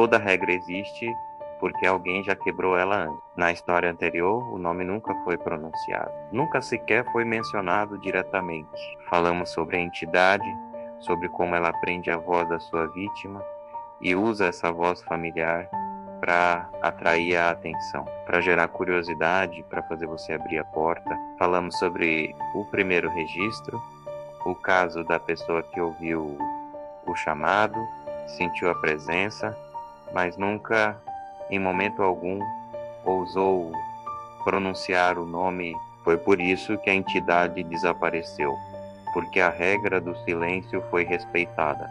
Toda regra existe porque alguém já quebrou ela antes. Na história anterior, o nome nunca foi pronunciado. Nunca sequer foi mencionado diretamente. Falamos sobre a entidade, sobre como ela aprende a voz da sua vítima e usa essa voz familiar para atrair a atenção, para gerar curiosidade, para fazer você abrir a porta. Falamos sobre o primeiro registro, o caso da pessoa que ouviu o chamado, sentiu a presença, mas nunca, em momento algum, ousou pronunciar o nome. Foi por isso que a entidade desapareceu, porque a regra do silêncio foi respeitada.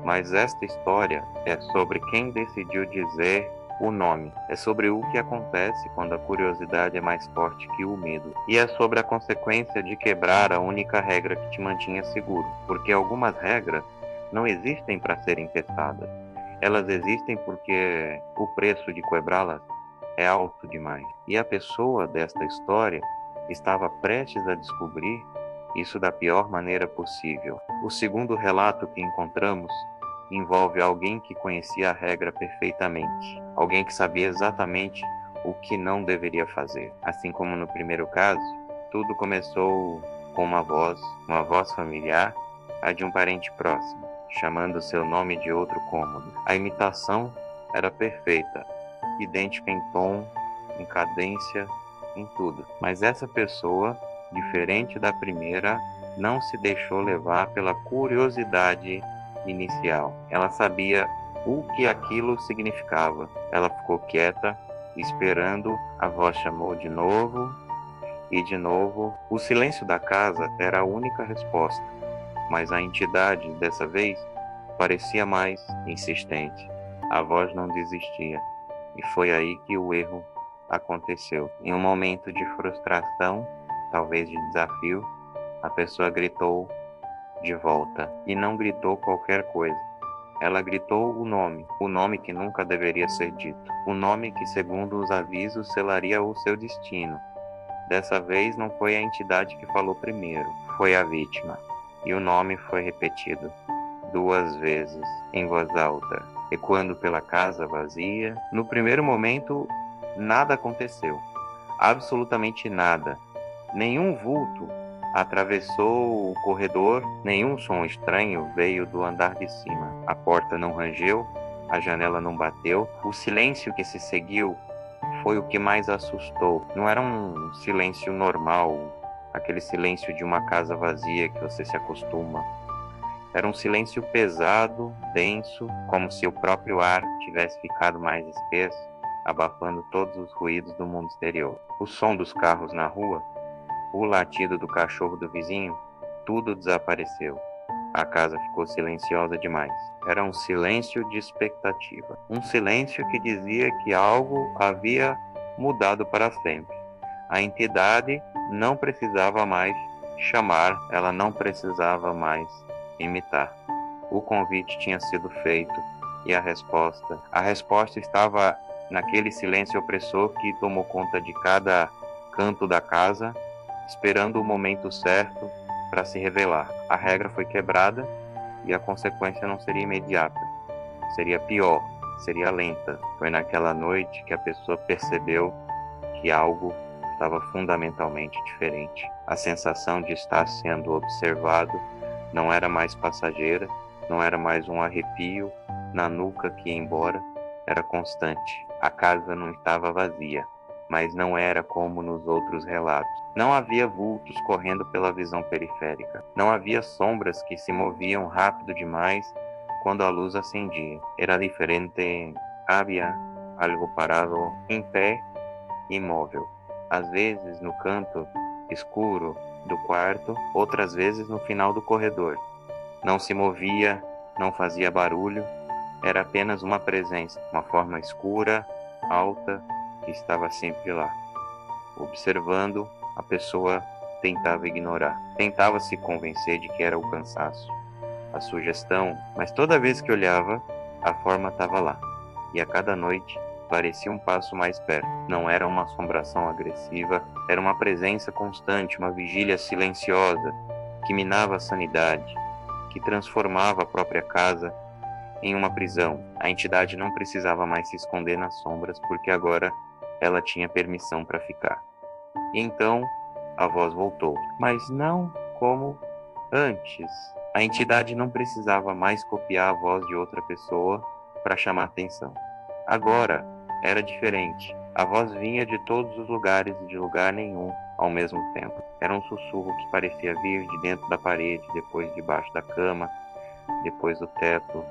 Mas esta história é sobre quem decidiu dizer o nome. É sobre o que acontece quando a curiosidade é mais forte que o medo. E é sobre a consequência de quebrar a única regra que te mantinha seguro. Porque algumas regras não existem para serem testadas. Elas existem porque o preço de quebrá-las é alto demais. E a pessoa desta história estava prestes a descobrir isso da pior maneira possível. O segundo relato que encontramos envolve alguém que conhecia a regra perfeitamente, alguém que sabia exatamente o que não deveria fazer. Assim como no primeiro caso, tudo começou com uma voz familiar, a de um parente próximo, chamando seu nome de outro cômodo. A imitação era perfeita, idêntica em tom, em cadência, em tudo. Mas essa pessoa, diferente da primeira, não se deixou levar pela curiosidade inicial. Ela sabia o que aquilo significava. Ela ficou quieta, esperando. A voz chamou de novo e de novo. O silêncio da casa era a única resposta, mas a entidade, dessa vez, parecia mais insistente. A voz não desistia, e foi aí que o erro aconteceu. Em um momento de frustração, talvez de desafio, a pessoa gritou de volta, e não gritou qualquer coisa. Ela gritou o nome que nunca deveria ser dito, o nome que, segundo os avisos, selaria o seu destino. Dessa vez não foi a entidade que falou primeiro, foi a vítima, e o nome foi repetido 2 vezes em voz alta, ecoando pela casa vazia. No primeiro momento, nada aconteceu, absolutamente nada. Nenhum vulto atravessou o corredor, nenhum som estranho veio do andar de cima. A porta não rangeu, a janela não bateu. O silêncio que se seguiu foi o que mais assustou. Não era um silêncio normal, aquele silêncio de uma casa vazia que você se acostuma. Era um silêncio pesado, denso, como se o próprio ar tivesse ficado mais espesso, abafando todos os ruídos do mundo exterior. O som dos carros na rua, o latido do cachorro do vizinho, tudo desapareceu. A casa ficou silenciosa demais. Era um silêncio de expectativa. Um silêncio que dizia que algo havia mudado para sempre. A entidade não precisava mais chamar, ela não precisava mais imitar. O convite tinha sido feito e a resposta estava naquele silêncio opressor que tomou conta de cada canto da casa, esperando o momento certo para se revelar. A regra foi quebrada e a consequência não seria imediata, seria pior, seria lenta. Foi naquela noite que a pessoa percebeu que algo estava fundamentalmente diferente. A sensação de estar sendo observado não era mais passageira, não era mais um arrepio na nuca que ia embora, era constante. A casa não estava vazia, mas não era como nos outros relatos. Não havia vultos correndo pela visão periférica. Não havia sombras que se moviam rápido demais quando a luz acendia. Era diferente. Havia algo parado em pé, imóvel. Às vezes no canto escuro do quarto, outras vezes no final do corredor. Não se movia, não fazia barulho, era apenas uma presença, uma forma escura, alta, que estava sempre lá. Observando, a pessoa tentava ignorar, tentava se convencer de que era o cansaço, a sugestão, mas toda vez que olhava, a forma estava lá, e a cada noite parecia um passo mais perto. Não era uma assombração agressiva, era uma presença constante, uma vigília silenciosa, que minava a sanidade, que transformava a própria casa em uma prisão. A entidade não precisava mais se esconder nas sombras, porque agora ela tinha permissão para ficar. E então a voz voltou, mas não como antes. A entidade não precisava mais copiar a voz de outra pessoa para chamar atenção. Agora era diferente. A voz vinha de todos os lugares e de lugar nenhum ao mesmo tempo. Era um sussurro que parecia vir de dentro da parede, depois debaixo da cama, depois do teto.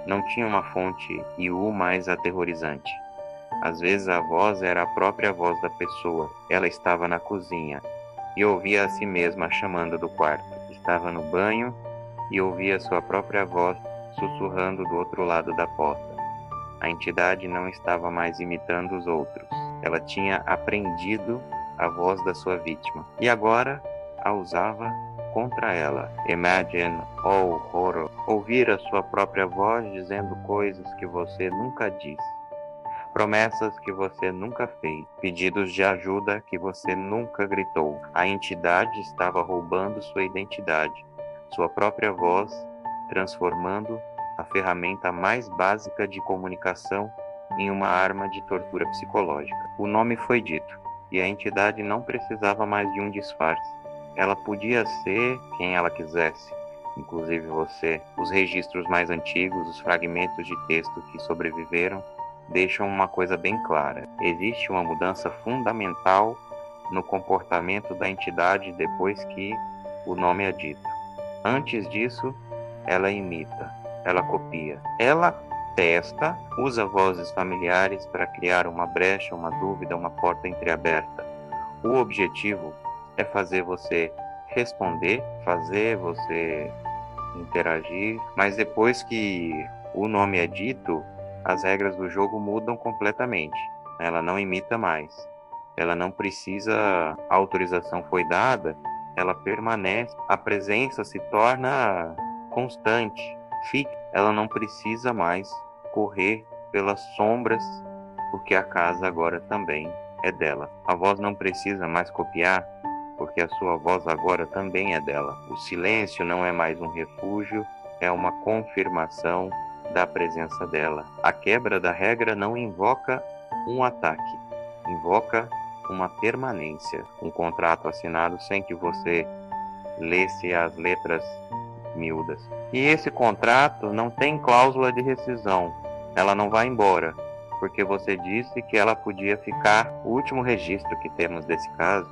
Não tinha uma fonte e o mais aterrorizante. Às vezes a voz era a própria voz da pessoa. Ela estava na cozinha e ouvia a si mesma chamando do quarto. Estava no banho e ouvia sua própria voz sussurrando do outro lado da porta. A entidade não estava mais imitando os outros. Ela tinha aprendido a voz da sua vítima e agora a usava contra ela. Imagine, oh horror, ouvir a sua própria voz dizendo coisas que você nunca disse, promessas que você nunca fez, pedidos de ajuda que você nunca gritou. A entidade estava roubando sua identidade, sua própria voz, transformando a ferramenta mais básica de comunicação em uma arma de tortura psicológica. O nome foi dito, e a entidade não precisava mais de um disfarce. Ela podia ser quem ela quisesse, inclusive você. Os registros mais antigos, os fragmentos de texto que sobreviveram, deixam uma coisa bem clara. Existe uma mudança fundamental no comportamento da entidade depois que o nome é dito. Antes disso, ela imita, ela copia, ela testa, usa vozes familiares para criar uma brecha, uma dúvida, uma porta entreaberta. O objetivo é fazer você responder, fazer você interagir, mas depois que o nome é dito, as regras do jogo mudam completamente. Ela não imita mais. Ela não precisa, a autorização foi dada, ela permanece. A presença se torna constante, fixa. Ela não precisa mais correr pelas sombras, porque a casa agora também é dela. A voz não precisa mais copiar, porque a sua voz agora também é dela. O silêncio não é mais um refúgio, é uma confirmação da presença dela. A quebra da regra não invoca um ataque, invoca uma permanência, um contrato assinado sem que você lesse as letras miúdas. E esse contrato não tem cláusula de rescisão, ela não vai embora, porque você disse que ela podia ficar. O último registro que temos desse caso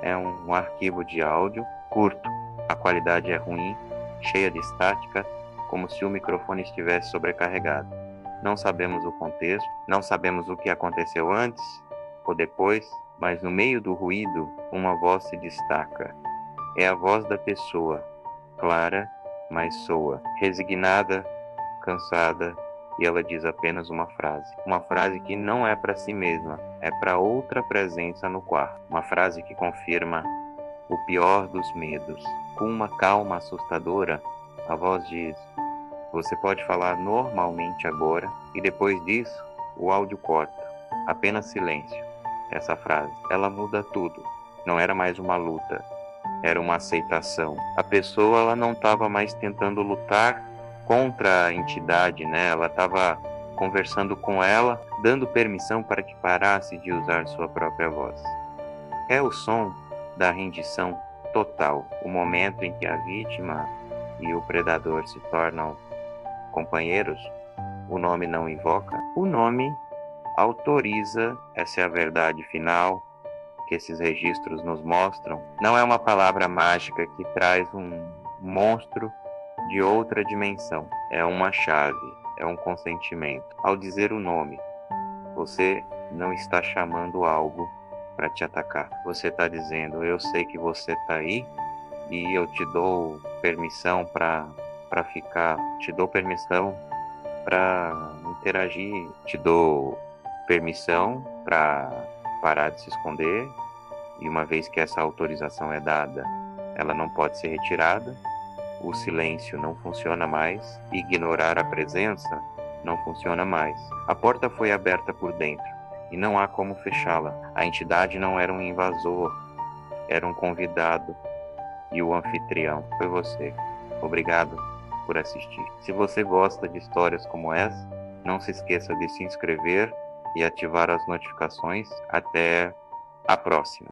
é um arquivo de áudio curto, a qualidade é ruim, cheia de estática, como se o microfone estivesse sobrecarregado. Não sabemos o contexto, não sabemos o que aconteceu antes ou depois, mas no meio do ruído, uma voz se destaca. É a voz da pessoa, clara, mas soa, resignada, cansada, e ela diz apenas uma frase que não é para si mesma, é para outra presença no quarto, uma frase que confirma o pior dos medos. Com uma calma assustadora, a voz diz: você pode falar normalmente agora, e depois disso, o áudio corta, apenas silêncio. Essa frase, ela muda tudo. Não era mais uma luta, era uma aceitação. A pessoa, ela não estava mais tentando lutar contra a entidade, né? Ela estava conversando com ela, dando permissão para que parasse de usar sua própria voz. É o som da rendição total, o momento em que a vítima e o predador se tornam companheiros. O nome não invoca, o nome autoriza. Essa é a verdade final que esses registros nos mostram. Não é uma palavra mágica que traz um monstro de outra dimensão. É uma chave, é um consentimento. Ao dizer o nome, você não está chamando algo para te atacar. Você está dizendo: eu sei que você está aí e eu te dou permissão para ficar, te dou permissão para interagir, te dou permissão para parar de se esconder, e uma vez que essa autorização é dada, ela não pode ser retirada. O silêncio não funciona mais, ignorar a presença não funciona mais. A porta foi aberta por dentro e não há como fechá-la. A entidade não era um invasor, era um convidado, e o anfitrião foi você. Obrigado por assistir. Se você gosta de histórias como essa, não se esqueça de se inscrever e ativar as notificações. Até a próxima.